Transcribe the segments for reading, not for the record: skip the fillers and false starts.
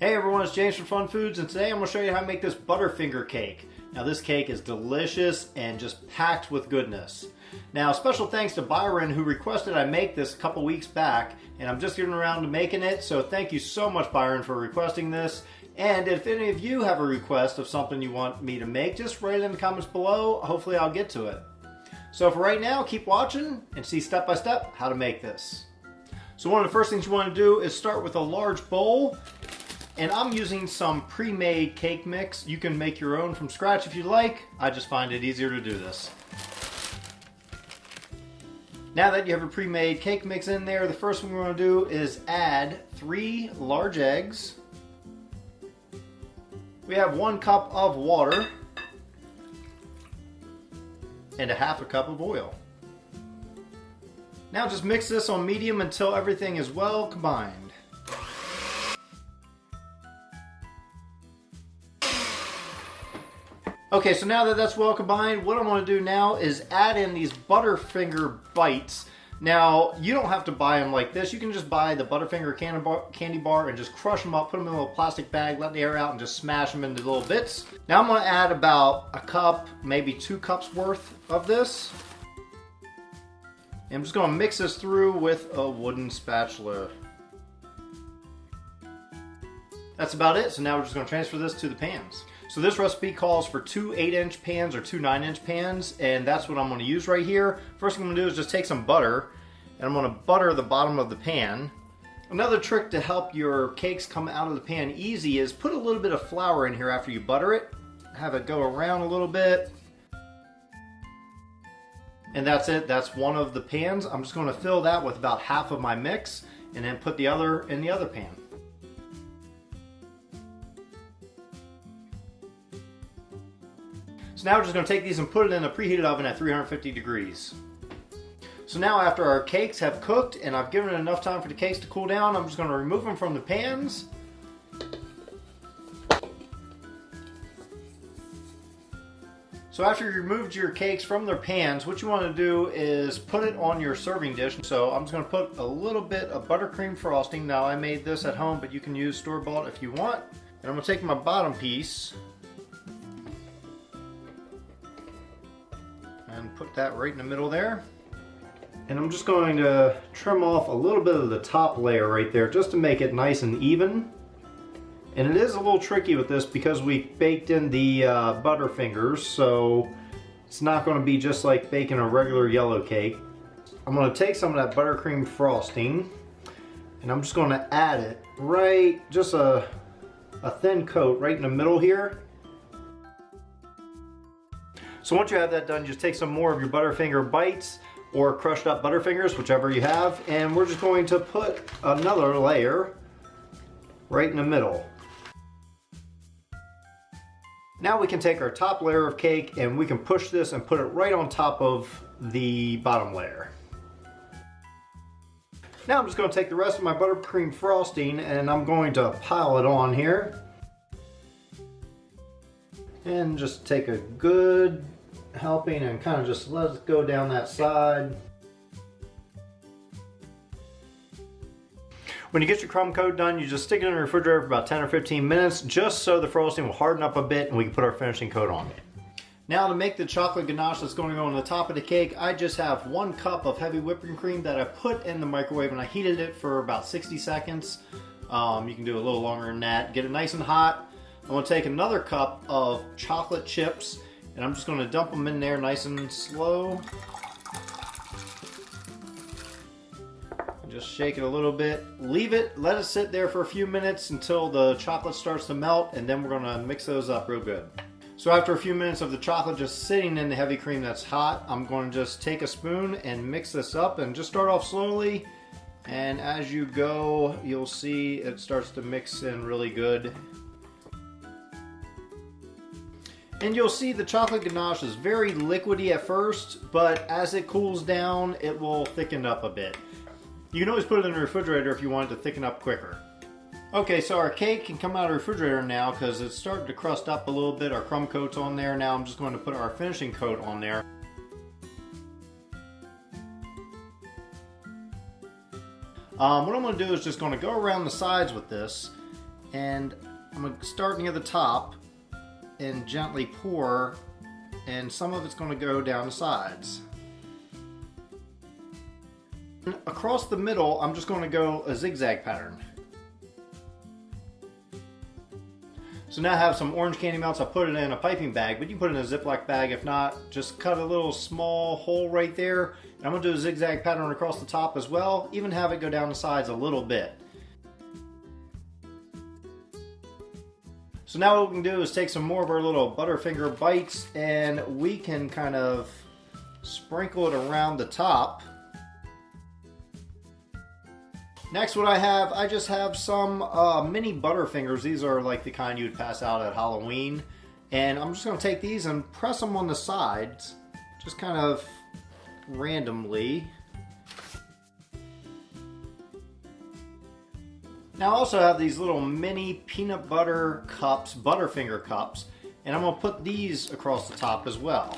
Hey everyone, it's James from FunFoods, and today I'm going to show you how to make this Butterfinger cake. Now this cake is delicious and just packed with goodness. Now special thanks to Byron who requested I make this a couple weeks back, and I'm just getting around to making it, so thank you so much Byron for requesting this. And if any of you have a request of something you want me to make, just write it in the comments below. Hopefully I'll get to it. So for right now, keep watching and see step by step how to make this. So one of the first things you want to do is start with a large bowl. And I'm using some pre-made cake mix. You can make your own from scratch if you like. I just find it easier to do this. Now that you have a pre-made cake mix in there, the first thing we're going to do is add 3 large eggs. We have 1 cup of water and a half a cup of oil. Now just mix this on medium until everything is well combined. Okay, so now that that's well combined, what I'm going to do now is add in these Butterfinger bites. Now, you don't have to buy them like this. You can just buy the Butterfinger candy bar and just crush them up, put them in a little plastic bag, let the air out, and just smash them into little bits. Now I'm going to add about a cup, maybe 2 cups worth of this. And I'm just going to mix this through with a wooden spatula. That's about it. So now we're just going to transfer this to the pans. So this recipe calls for 2 8-inch pans or 2 9-inch pans, and that's what I'm going to use right here. First thing I'm going to do is just take some butter, and I'm going to butter the bottom of the pan. Another trick to help your cakes come out of the pan easy is put a little bit of flour in here after you butter it. Have it go around a little bit. And that's it. That's one of the pans. I'm just going to fill that with about half of my mix, and then put the other in the other pan. So now we're just going to take these and put it in a preheated oven at 350 degrees. So now after our cakes have cooked and I've given it enough time for the cakes to cool down, I'm just going to remove them from the pans. So after you removed your cakes from their pans, what you want to do is put it on your serving dish. So I'm just going to put a little bit of buttercream frosting. Now I made this at home, but you can use store-bought if you want. And I'm going to take my bottom piece and put that right in the middle there. And I'm just going to trim off a little bit of the top layer right there just to make it nice and even. And it is a little tricky with this because we baked in the Butterfingers, so it's not going to be just like baking a regular yellow cake. I'm going to take some of that buttercream frosting and I'm just going to add it right, just a thin coat right in the middle here. So once you have that done, just take some more of your Butterfinger bites or crushed up Butterfingers, whichever you have, and we're just going to put another layer right in the middle. Now we can take our top layer of cake and we can push this and put it right on top of the bottom layer. Now I'm just going to take the rest of my buttercream frosting and I'm going to pile it on here. And just take a good helping and kind of just let it go down that side. When you get your crumb coat done, you just stick it in the refrigerator for about 10 or 15 minutes just so the frosting will harden up a bit and we can put our finishing coat on it. Now to make the chocolate ganache that's going to go on the top of the cake, I just have 1 cup of heavy whipping cream that I put in the microwave and I heated it for about 60 seconds. You can do a little longer than that. Get it nice and hot. I'm going to take another cup of chocolate chips and I'm just going to dump them in there nice and slow. Just shake it a little bit. Leave it, let it sit there for a few minutes until the chocolate starts to melt, and then we're going to mix those up real good. So after a few minutes of the chocolate just sitting in the heavy cream that's hot, I'm going to just take a spoon and mix this up and just start off slowly. And as you go, you'll see it starts to mix in really good. And you'll see the chocolate ganache is very liquidy at first, but as it cools down, it will thicken up a bit. You can always put it in the refrigerator if you want it to thicken up quicker. Okay, so our cake can come out of the refrigerator now because it's starting to crust up a little bit. Our crumb coat's on there. Now I'm just going to put our finishing coat on there. What I'm going to do is just going to go around the sides with this And I'm going to start near the top and gently pour, and some of it's going to go down the sides. And across the middle, I'm just going to go a zigzag pattern. So now I have some orange candy melts. I put it in a piping bag, but you can put it in a Ziploc bag. If not, just cut a little small hole right there. And I'm going to do a zigzag pattern across the top as well, even have it go down the sides a little bit. So now what we can do is take some more of our little Butterfinger bites and we can kind of sprinkle it around the top. Next, what I just have some mini Butterfingers. These are like the kind you'd pass out at Halloween. And I'm just going to take these and press them on the sides, just kind of randomly. Now I also have these little mini peanut butter cups, Butterfinger cups, and I'm going to put these across the top as well.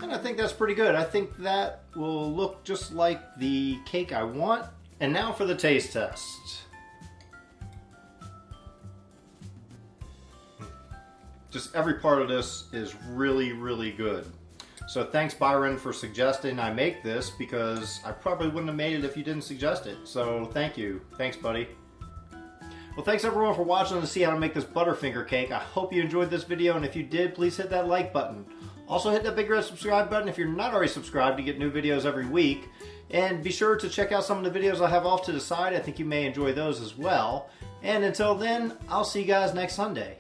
And I think that's pretty good. I think that will look just like the cake I want. And now for the taste test. Just every part of this is really, really good. So thanks, Byron, for suggesting I make this, because I probably wouldn't have made it if you didn't suggest it. So thank you. Thanks, buddy. Well, thanks everyone for watching to see how to make this Butterfinger cake. I hope you enjoyed this video, and if you did, please hit that like button. Also hit that big red subscribe button if you're not already subscribed to get new videos every week. And be sure to check out some of the videos I have off to the side. I think you may enjoy those as well. And until then, I'll see you guys next Sunday.